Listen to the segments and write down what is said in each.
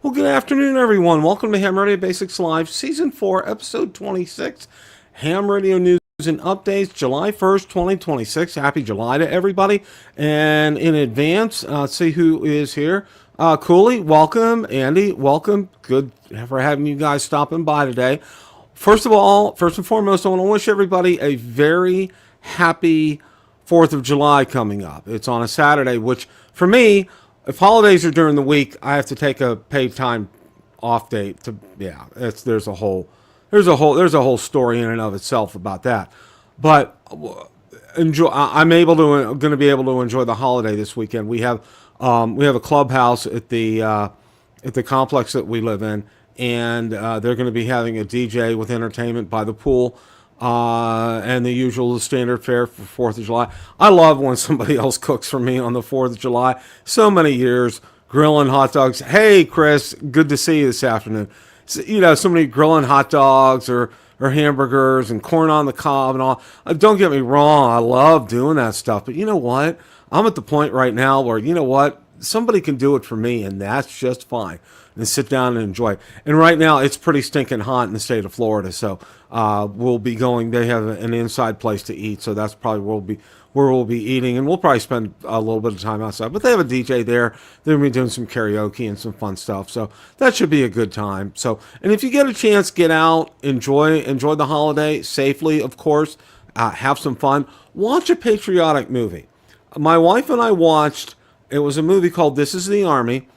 Well, good afternoon, everyone. Welcome to Ham Radio Basics Live, Season 4, Episode 26. Ham Radio News and Updates, July 1st, 2026. Happy July to everybody. And in advance, see who is here. Cooley, welcome. Andy, welcome. Good for having you guys stopping by today. First and foremost, I want to wish everybody a very happy 4th of July coming up. It's on a Saturday, which for me, if holidays are during the week, I have to take a paid time off date to, there's a whole story in and of itself about that. But I'm going to be able to enjoy the holiday this weekend. We have a clubhouse at the complex that we live in, and they're going to be having a DJ with entertainment by the pool. And the usual standard fare for 4th of July. I love when somebody else cooks for me on the 4th of July. So many years, grilling hot dogs. Hey, Chris, good to see you this afternoon. So, somebody grilling hot dogs or hamburgers and corn on the cob and all. Don't get me wrong, I love doing that stuff. But you know what? I'm at the point right now where, somebody can do it for me, and that's just fine. And sit down and enjoy it. And right now, it's pretty stinking hot in the state of Florida, so we'll be going. They have an inside place to eat, so that's probably where we'll be eating, and we'll probably spend a little bit of time outside. But they have a DJ there. They're going to be doing some karaoke and some fun stuff, so that should be a good time. So, and if you get a chance, get out, enjoy the holiday safely, of course. Have some fun. Watch a patriotic movie. My wife and I watched. It was a movie called This Is the Army,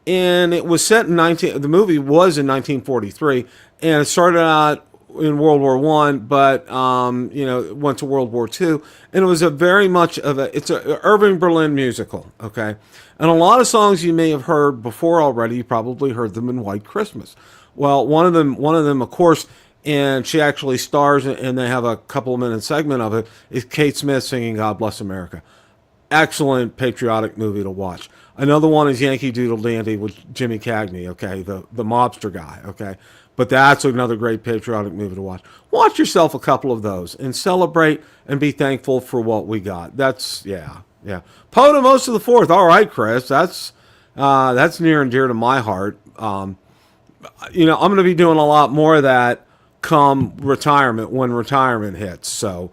and it was set in the movie was in 1943, and it started out in World War I, but it went to World War II, and it was it's a Irving Berlin musical, okay? And a lot of songs you may have heard before already. You probably heard them in White Christmas. Well, one of them, of course, and she actually stars, and they have a couple of minute segment of it, is Kate Smith singing God Bless America. Excellent patriotic movie to watch. Another one is Yankee Doodle Dandy with Jimmy Cagney, okay, the mobster guy, okay. But that's another great patriotic movie to watch. Watch yourself a couple of those and celebrate and be thankful for what we got. That's, yeah. POTA most of the 4th. All right, Chris, that's near and dear to my heart. I'm going to be doing a lot more of that come retirement, when retirement hits. So,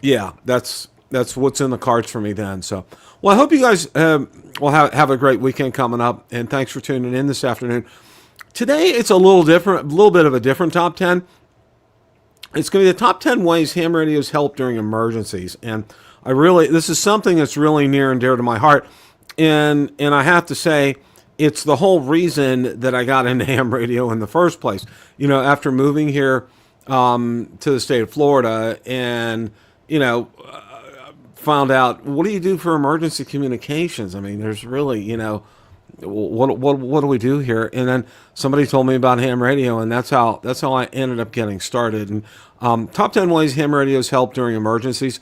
yeah, that's what's in the cards for me then. So, well, I hope you guys will have a great weekend coming up, and thanks for tuning in this afternoon. Today, it's a little bit of a different top 10. It's going to be the top 10 ways ham radios help during emergencies, and this is something that's really near and dear to my heart, and I have to say, it's the whole reason that I got into ham radio in the first place. After moving here to the state of Florida, and found out, what do you do for emergency communications? I mean, there's really, what do we do here? And then somebody told me about ham radio, and that's how I ended up getting started. And top 10 ways ham radios help during emergencies.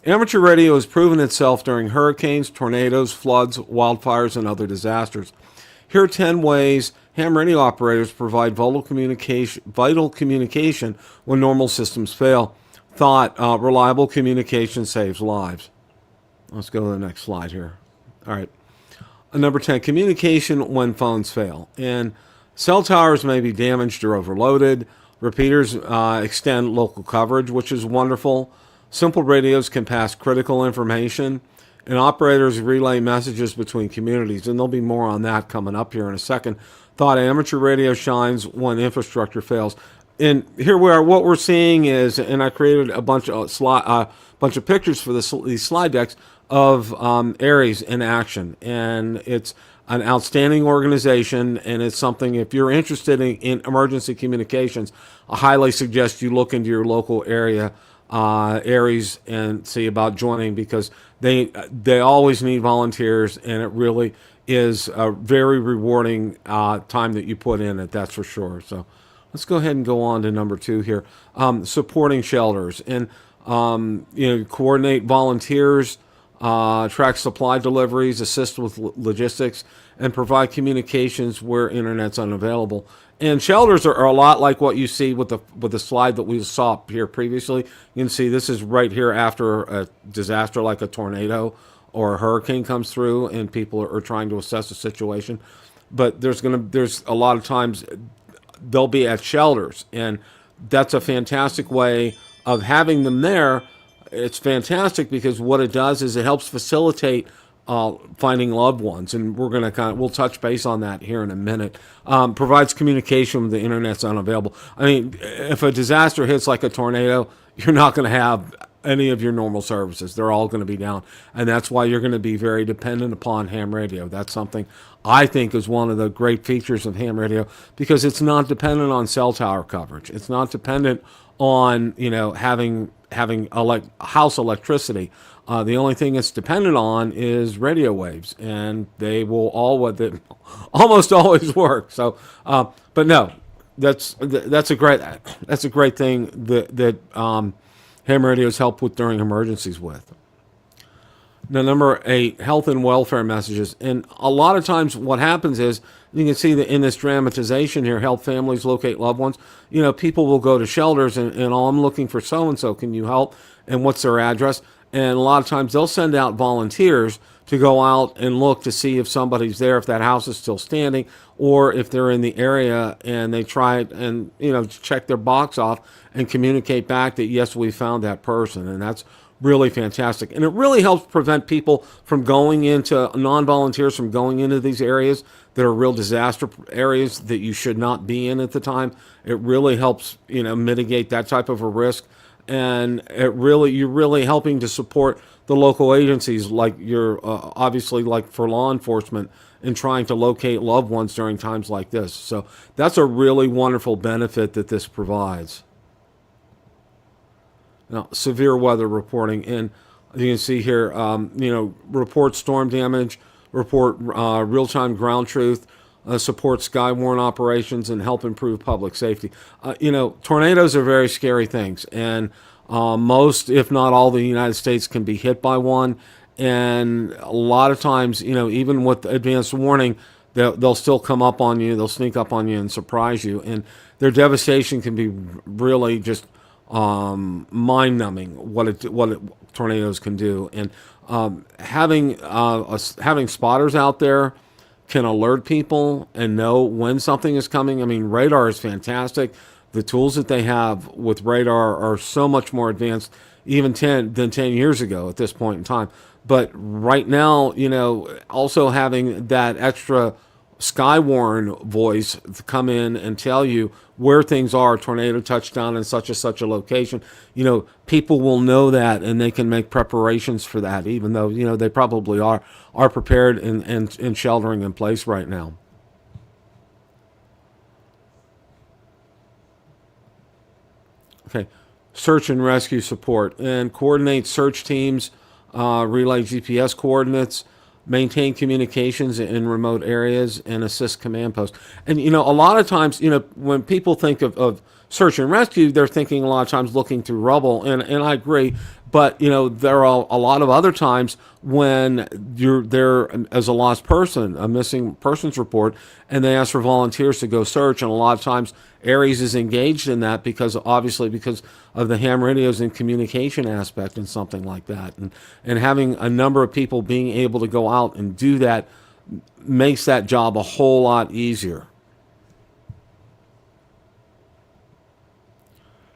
Amateur radio has proven itself during hurricanes, tornadoes, floods, wildfires, and other disasters. Here are 10 ways ham radio operators provide vital communication when normal systems fail. Reliable communication saves lives. Let's go to the next slide here. All right. Number 10, communication when phones fail. And cell towers may be damaged or overloaded. Repeaters extend local coverage, which is wonderful. Simple radios can pass critical information. And operators relay messages between communities. And there'll be more on that coming up here in a second. Amateur radio shines when infrastructure fails. And here we are. What we're seeing is, and I created a bunch of pictures for these slide decks of Aries in action, and it's an outstanding organization, and it's something. If you're interested in emergency communications, I highly suggest you look into your local area, Aries, and see about joining, because they always need volunteers, and it really is a very rewarding time that you put in it. That's for sure. So. Let's go ahead and go on to number 2 here. Supporting shelters and coordinate volunteers, track supply deliveries, assist with logistics, and provide communications where internet's unavailable. And shelters are a lot like what you see with the slide that we saw here previously. You can see this is right here after a disaster like a tornado or a hurricane comes through and people are trying to assess the situation. But there's a lot of times they'll be at shelters, and that's a fantastic way of having them there. It's fantastic because what it does is it helps facilitate finding loved ones, and we'll touch base on that here in a minute. Provides communication when the internet's unavailable. I mean, if a disaster hits like a tornado, you're not going to have any of your normal services. They're all going to be down, and that's why you're going to be very dependent upon ham radio. That's something I think is one of the great features of ham radio, because it's not dependent on cell tower coverage. It's not dependent on having house electricity. The only thing it's dependent on is radio waves, and they will almost always work. So, but no, that's a great thing that ham radios help with during emergencies with. Now, number 8, health and welfare messages. And a lot of times what happens is, you can see that in this dramatization here, help families locate loved ones. People will go to shelters and I'm looking for so-and-so. Can you help? And what's their address? And a lot of times they'll send out volunteers to go out and look to see if somebody's there, if that house is still standing, or if they're in the area, and they try and check their box off and communicate back that, yes, we found that person. And that's really fantastic. And it really helps prevent people from going into, non-volunteers from going into these areas that are real disaster areas that you should not be in at the time. It really helps, mitigate that type of a risk. And you're really helping to support the local agencies, like you're obviously like for law enforcement, in trying to locate loved ones during times like this. So that's a really wonderful benefit that this provides. Now, severe weather reporting, and you can see here, report storm damage, report real-time ground truth, support skywarn operations, and help improve public safety. Tornadoes are very scary things, and most, if not all, the United States can be hit by one. And a lot of times, even with advanced warning, they'll still come up on you, they'll sneak up on you and surprise you. And their devastation can be really just mind-numbing, what tornadoes can do. And having spotters out there can alert people and know when something is coming. I mean, radar is fantastic. The tools that they have with radar are so much more advanced even 10 years ago at this point in time. But right now, also having that extra Skywarn voice to come in and tell you where things are, tornado touchdown in such a location, people will know that, and they can make preparations for that, even though, they probably are prepared and sheltering in place right now. Okay, search and rescue support, and coordinate search teams, relay GPS coordinates, maintain communications in remote areas, and assist command posts. And, a lot of times, when people think of search and rescue, they're thinking a lot of times looking through rubble, and I agree. But, there are a lot of other times when you're there as a lost person, a missing persons report, and they ask for volunteers to go search. And a lot of times Aries is engaged in that because of the ham radios and communication aspect and something like that. And having a number of people being able to go out and do that makes that job a whole lot easier.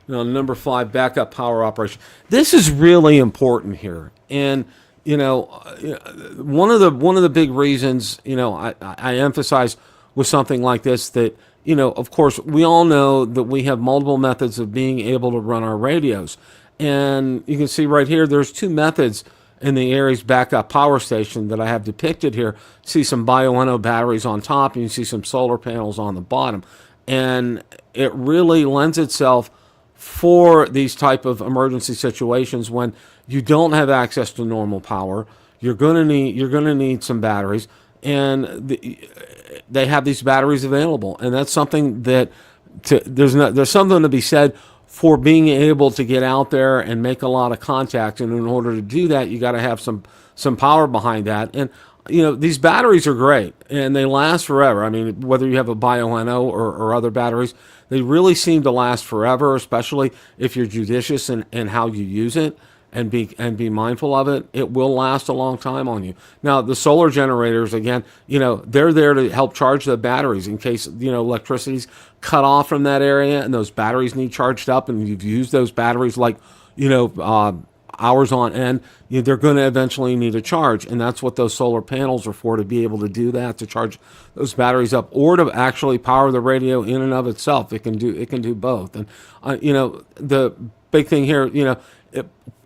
Now, number 5, backup power operation. This is really important here, and one of the big reasons I emphasize with something like this that of course we all know that we have multiple methods of being able to run our radios, and you can see right here there's 2 methods in the Aries backup power station that I have depicted here. See some Bioenno batteries on top, and you see some solar panels on the bottom, and it really lends itself for these type of emergency situations when you don't have access to normal power. You're gonna need some batteries, and they have these batteries available, and that's something that there's something to be said for being able to get out there and make a lot of contact. And in order to do that, you got to have some power behind that. And these batteries are great, and they last forever. I mean, whether you have a Bioenno or other batteries, they really seem to last forever, especially if you're judicious in how you use it. and be mindful of it, it will last a long time on you. Now, the solar generators, again, they're there to help charge the batteries in case, electricity's cut off from that area and those batteries need charged up, and you've used those batteries like, hours on end, they're going to eventually need a charge. And that's what those solar panels are for, to be able to do that, to charge those batteries up, or to actually power the radio in and of itself. It can do both. And, the big thing here,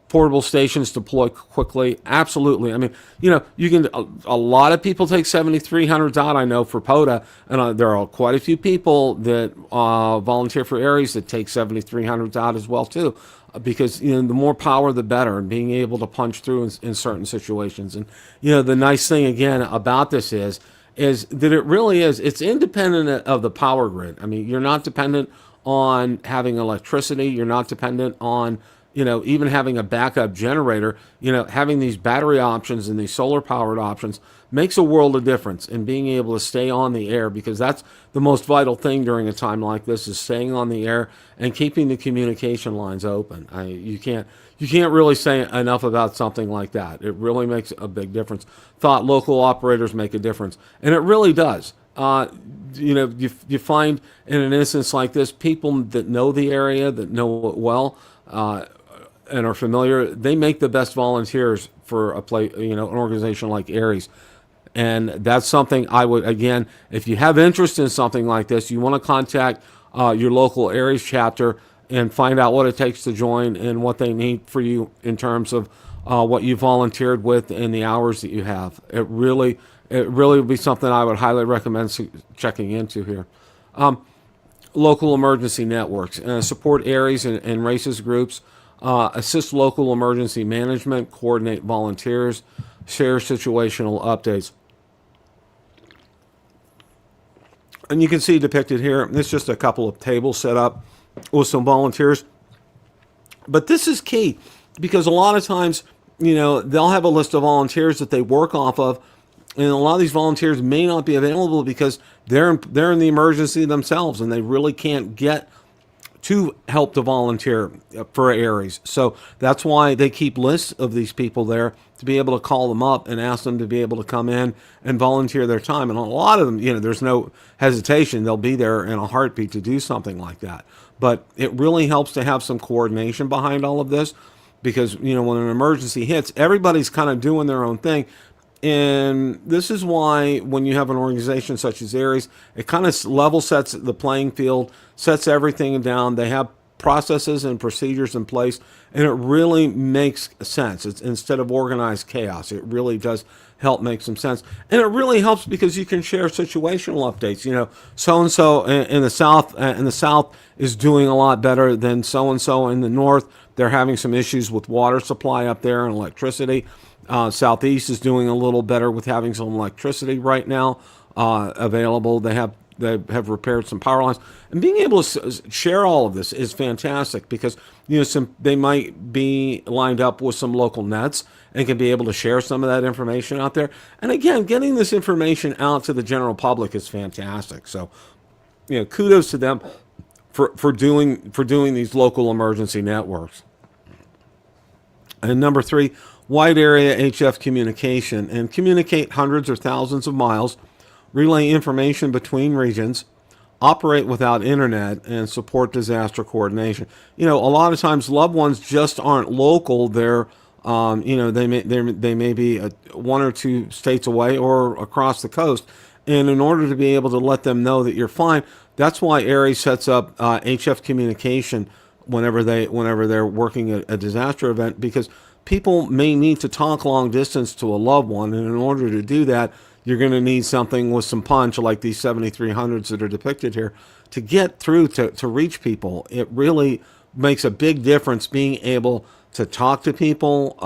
portable stations deploy quickly. Absolutely. I mean, you can, a lot of people take 7300s out, I know, for POTA, and there are quite a few people that volunteer for Aries that take 7300s out as well too, because the more power the better, and being able to punch through in certain situations. And the nice thing again about this is that it really is, it's independent of the power grid. I mean, you're not dependent on having electricity, you're not dependent on even having a backup generator. Having these battery options and these solar powered options makes a world of difference in being able to stay on the air, because that's the most vital thing during a time like this, is staying on the air and keeping the communication lines open. You can't really say enough about something like that. It really makes a big difference. Thought local operators make a difference, and it really does. You find in an instance like this, people that know the area, that know it well, and are familiar, they make the best volunteers for an organization like Aries. And that's something I would, again, if you have interest in something like this, you want to contact your local Aries chapter and find out what it takes to join and what they need for you in terms of what you volunteered with and the hours that you have. It really would be something I would highly recommend checking into here. Local emergency networks, support Aries and races groups, assist local emergency management, coordinate volunteers, share situational updates. And you can see depicted here, it's just a couple of tables set up with some volunteers. But this is key, because a lot of times, they'll have a list of volunteers that they work off of, and a lot of these volunteers may not be available because they're in the emergency themselves, and they really can't get to help to volunteer for Aries. So that's why they keep lists of these people there, to be able to call them up and ask them to be able to come in and volunteer their time. And a lot of them, there's no hesitation. They'll be there in a heartbeat to do something like that. But it really helps to have some coordination behind all of this, because, when an emergency hits, everybody's kind of doing their own thing. And this is why when you have an organization such as Aries, it kind of level sets the playing field, sets everything down. They have processes and procedures in place, and it really makes sense. It's, instead of organized chaos, it really does help make some sense. And it really helps because you can share situational updates. So-and-so in the south is doing a lot better than so-and-so in the north. They're having some issues with water supply up there and electricity. Southeast is doing a little better with having some electricity right now available. They have repaired some power lines, and being able to share all of this is fantastic, because they might be lined up with some local nets and can be able to share some of that information out there. And again, getting this information out to the general public is fantastic. So, kudos to them for doing these local emergency networks. And number 3, wide area HF communication, and communicate hundreds or thousands of miles, relay information between regions, operate without internet, and support disaster coordination. A lot of times loved ones just aren't local. They're, they may be 1 or 2 states away or across the coast. And in order to be able to let them know that you're fine, that's why Aries sets up HF communication whenever they're working a disaster event, because people may need to talk long distance to a loved one, and in order to do that, you're going to need something with some punch, like these 7300s that are depicted here, to get through to reach people. It really makes a big difference being able to talk to people,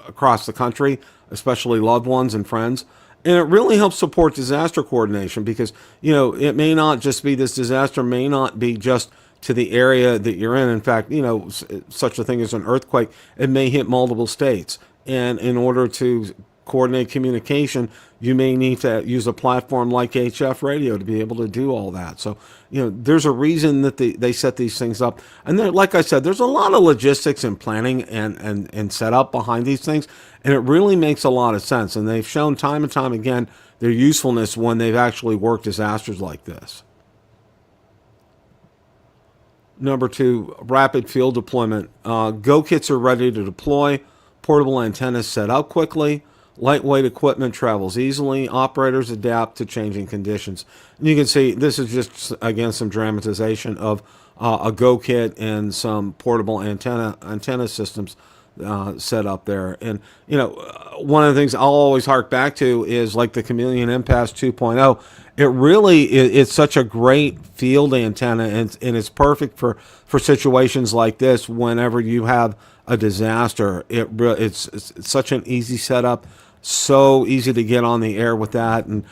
across the country, especially loved ones and friends. And it really helps support disaster coordination, because, it may not just be, this disaster may not be just to the area that you're in. In fact, such a thing as an earthquake, it may hit multiple states. And in order to coordinate communication, you may need to use a platform like HF radio to be able to do all that. So, there's a reason that they set these things up. And then, like I said, there's a lot of logistics and planning and setup behind these things. And it really makes a lot of sense. And they've shown time and time again their usefulness when they've actually worked disasters like this. Number 2, rapid field deployment. Go kits are ready to deploy. Portable antennas set up quickly. Lightweight equipment travels easily. Operators adapt to changing conditions. And you can see this is just, again, some dramatization of a Go kit and some portable antenna systems set up there. And, one of the things I'll always hark back to is like the Chameleon MPAS 2.0. It really it's such a great field antenna, and it's perfect for situations like this whenever you have a disaster. It's such an easy setup, so easy to get on the air with that, and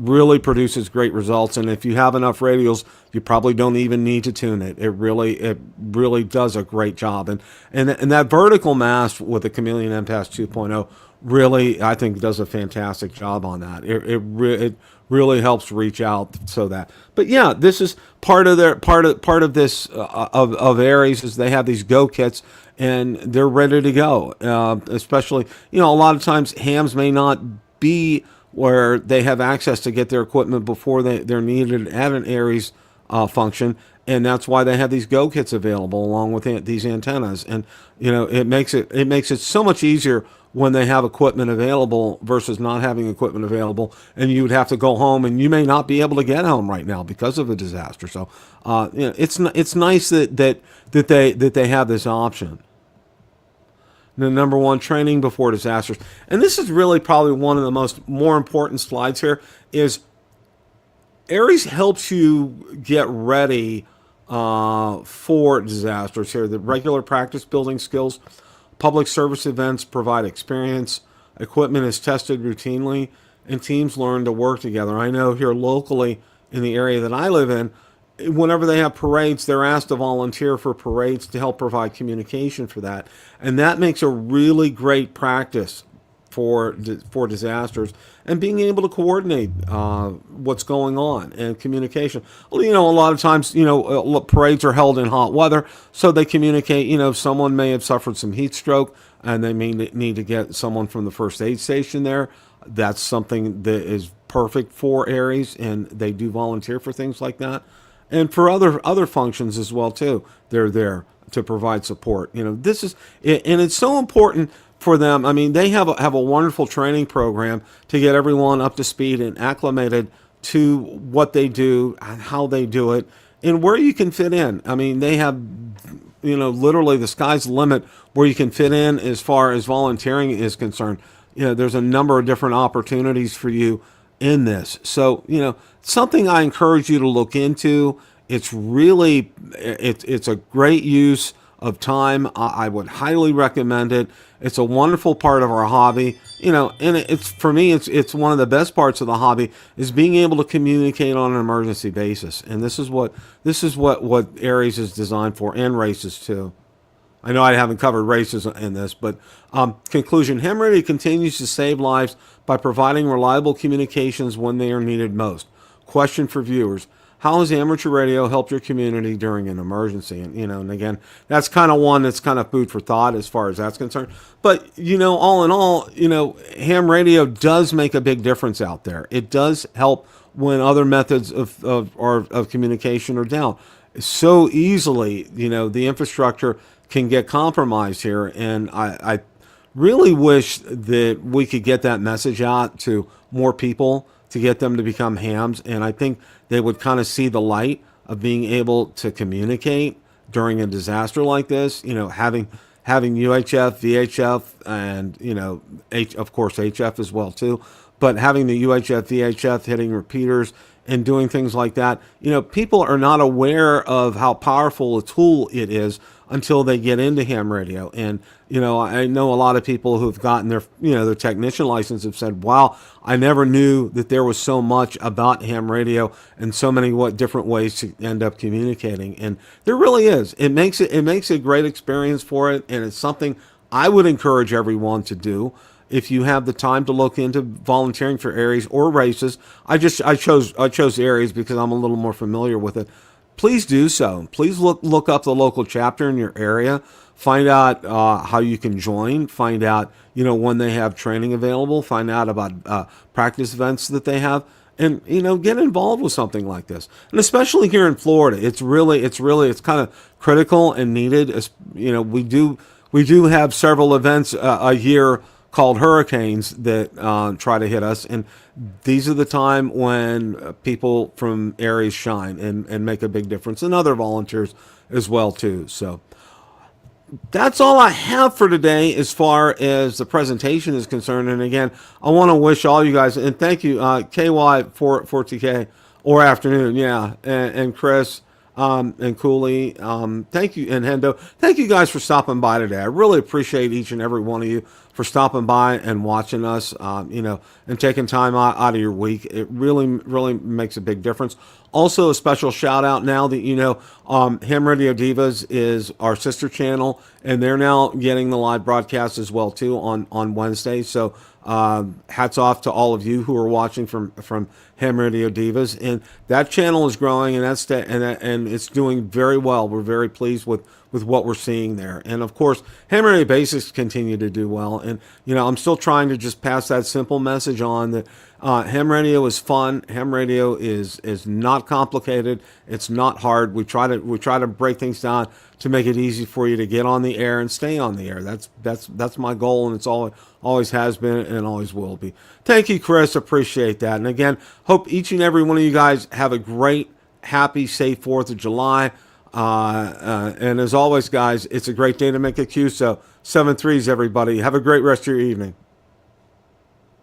really produces great results. And if you have enough radials, you probably don't even need to tune it. It really does a great job. And that vertical mast with the Chameleon MPAS 2.0 really, I think, does a fantastic job on that. It really helps reach out so that. But yeah, this is part of this of Aries is they have these Go kits and they're ready to go. Especially, a lot of times hams may not be where they have access to get their equipment before they're needed at an Aries function. And that's why they have these Go kits available along with these antennas. And, it makes it so much easier when they have equipment available versus not having equipment available, and you would have to go home, and you may not be able to get home right now because of a disaster. So, it's nice that they have this option. The number 1, training before disasters, and this is really probably one of the more important slides here. Is Aries helps you get ready for disasters here. The regular practice building skills. Public service events provide experience. Equipment is tested routinely, and teams learn to work together. I know here locally in the area that I live in, whenever they have parades, they're asked to volunteer for parades to help provide communication for that. And that makes a really great practice for disasters and being able to coordinate what's going on and communication. Well, a lot of times, parades are held in hot weather, so they communicate. Someone may have suffered some heat stroke and they may need to get someone from the first aid station there. That's something that is perfect for Aries, and they do volunteer for things like that. And for other functions as well too, they're there to provide support. This is, and it's so important for them. I mean, they have a wonderful training program to get everyone up to speed and acclimated to what they do and how they do it and where you can fit in. I mean, they have, literally the sky's the limit where you can fit in as far as volunteering is concerned. There's a number of different opportunities for you in this. So, something I encourage you to look into. It's really, it's a great use of time. I would highly recommend it. It's a wonderful part of our hobby, and it's, for me, it's one of the best parts of the hobby is being able to communicate on an emergency basis. And this is what Aries is designed for, and races too. I know I haven't covered races in this, but conclusion, ham radio continues to save lives by providing reliable communications when they are needed most. Question for viewers: how has amateur radio helped your community during an emergency? And, and again, that's kind of one that's kind of food for thought as far as that's concerned. But, all in all, ham radio does make a big difference out there. It does help when other methods of communication are down. So easily, the infrastructure can get compromised here. And I really wish that we could get that message out to more people to get them to become hams. And I think they would kind of see the light of being able to communicate during a disaster like this, having UHF, VHF, and, of course, HF as well, too. But having the UHF, VHF hitting repeaters and doing things like that, people are not aware of how powerful a tool it is until they get into ham radio. And, I know a lot of people who've gotten their technician license have said, wow, I never knew that there was so much about ham radio and so many different ways to end up communicating. And there really is. It makes a great experience for it. And it's something I would encourage everyone to do. if you have the time to look into volunteering for Aries or races, I chose Aries because I'm a little more familiar with it. Please do so. Please look up the local chapter in your area. Find out how you can join. Find out when they have training available. Find out about practice events that they have, and get involved with something like this. And especially here in Florida, it's kind of critical and needed. We do have several events a year called hurricanes that try to hit us, and these are the time when people from Aries shine and make a big difference, and other volunteers as well too. So that's all I have for today as far as the presentation is concerned. And again, I want to wish all you guys, and thank you, KY for TK, or afternoon, yeah, and Chris, and Cooley, thank you, and Hendo, thank you guys for stopping by today. I really appreciate each and every one of you for stopping by and watching us, and taking time out of your week. It really, really makes a big difference. Also, a special shout out now that Ham Radio Divas is our sister channel, and they're now getting the live broadcast as well too on Wednesday. So hats off to all of you who are watching from Ham Radio Divas, and that channel is growing, and and it's doing very well. We're very pleased with what we're seeing there. And of course, Ham Radio Basics continue to do well. And I'm still trying to just pass that simple message on that ham radio is fun. Ham radio is not complicated. It's not hard. We try to break things down to make it easy for you to get on the air and stay on the air. That's my goal, and it's always has been and always will be. Thank you, Chris. Appreciate that. And again, hope each and every one of you guys have a great, happy, safe 4th of July. And as always, guys, it's a great day to make a QSO. 7 3s, everybody. Have a great rest of your evening.